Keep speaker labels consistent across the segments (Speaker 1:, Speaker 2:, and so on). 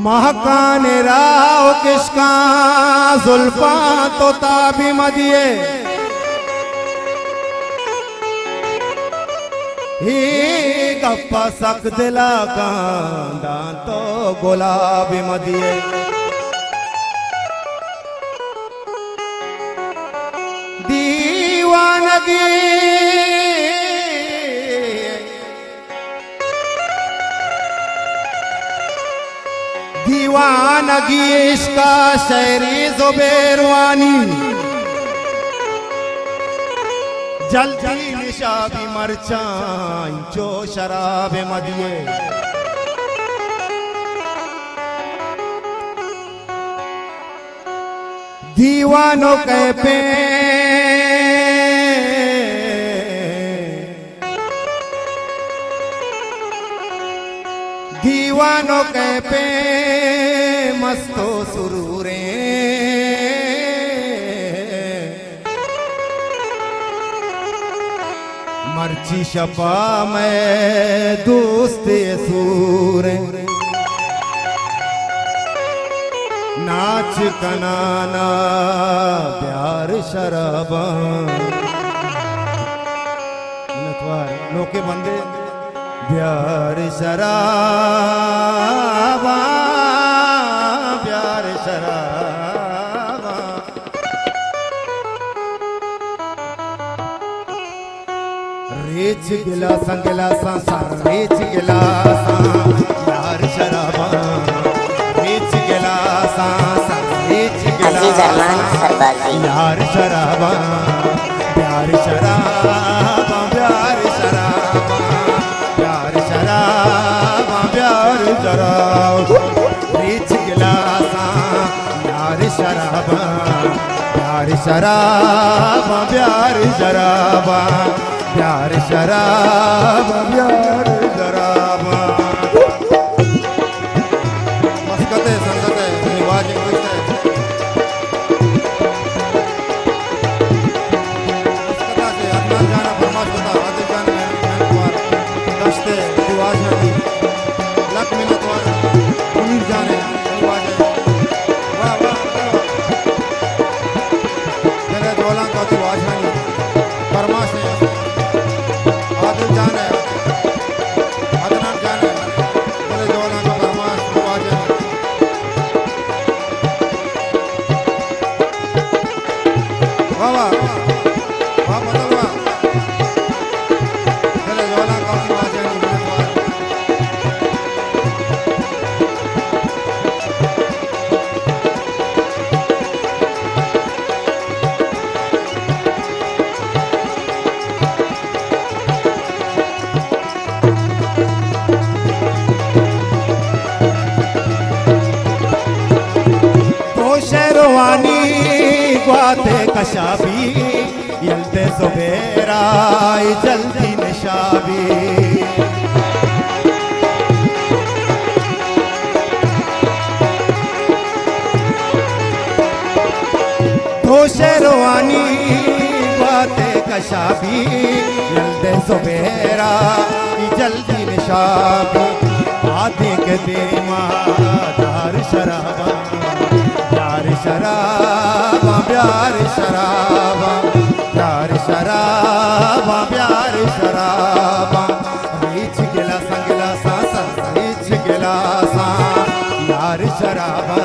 Speaker 1: महकान राव किसका जुल्फा तो ताबी मदिए ही गप्पा सक दिला कांदा तो गुलाबी मदिए दीवानगी दीवानगी इसका शहरी जुबैरवानी जल्दी निशाबी मरचाई जो शराब मदिए दीवानों के पे दीवानों के पे मस्तो सुरूरे मर्ची शपा में दोस्त सूरे नाच कनाना प्यार शराबा लोके बंदे प्यार शराबा प्यार शराबा रेच गिलासा गिलासा सारा रेच गिलासा प्यार शराबा रेच गिलासा सारा रेच गिलासा प्यार शराबा प्यार शराबा प्यार शराबा प्यार शराबा प्यार शराबा रेच गिलासा प्यार शराबा प्यार शराबा प्यार शराबा प्यार शराबा प्यार शराबा मस्कते संगते निवाज गुस्ते मस्कता से अदनान जाना फरमाश बता आदिल जाना मेहमान दस्ते निवाज नदी लक मिनत वाला मुनीर जाने निवाज वाह वाह मेरे दौला का निवाज नदी फरमाश है आदिल जाने अदनान जाने मेरे दौला का फरमाश निवाज वाह वाह वाह बदलवा मेरे दौला का निवाज शेरवानी ग्वाते कशाबी यल्ते जुबैराई जल्दी निशाबी तो शेरवानी ग्वाते कशाबी यल्ते जुबैराई जल्दी निशाबी आदि के देमा दार शराबा प्यार शराबा प्यार शराबा प्यार शराबा प्यार शराबा रीच गिलासा गिलासा रीच गिलासा प्यार शराबा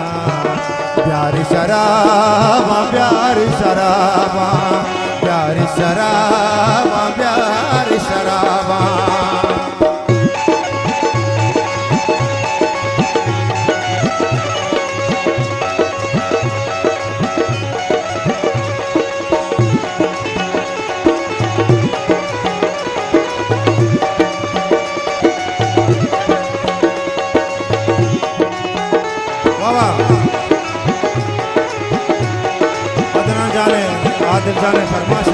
Speaker 1: प्यार शराबा प्यार शराबा प्यार शराबा प्यार शराबा आदिल जाने फरमाश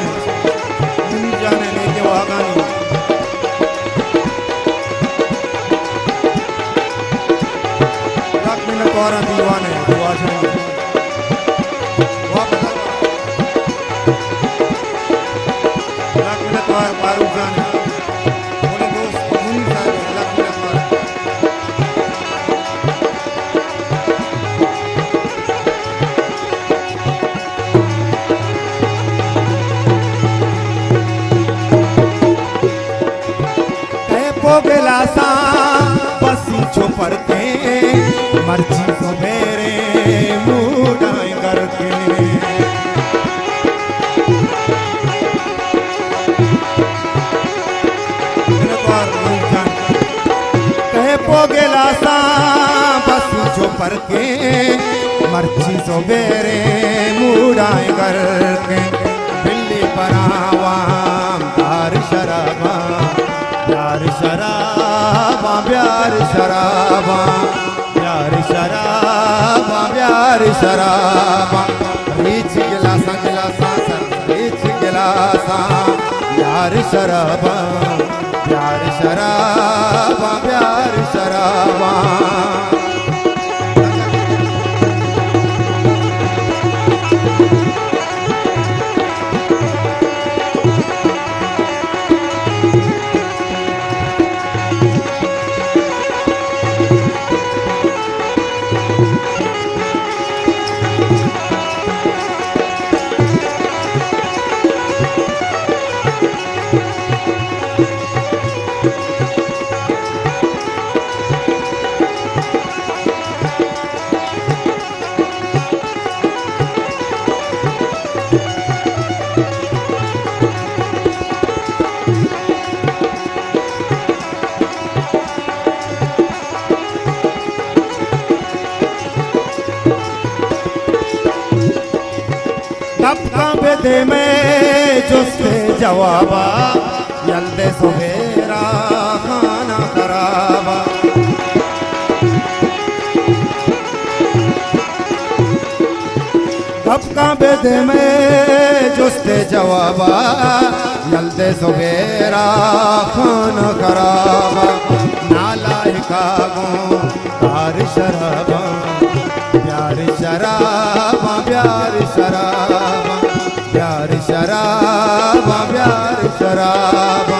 Speaker 1: पोगला सा बसी छुपर के मर्जी को मेरे मुड़ाई करके कहे पोगला सा बसी छुपर के मर्जी को मेरे मुड़ाई करके बिल्ली बनावा प्यार शराबा प्यार शराबा प्यार शराबा प्यार शराबा प्यार शराबा रीच गिलासा गिलासा रीच गिलासा प्यार शराबा प्यार शराबा प्यार शराबा दे में जुस्ते जवाबा यल्दे सुबेरा खाना खराबा धपका बेदे में जुस्ते जवाबा यल्दे सुबेरा खाना खराबा नालायका गो प्यार शराबा प्यार शराबा प्यार शराबा प्यार शराबा प्यार शराबा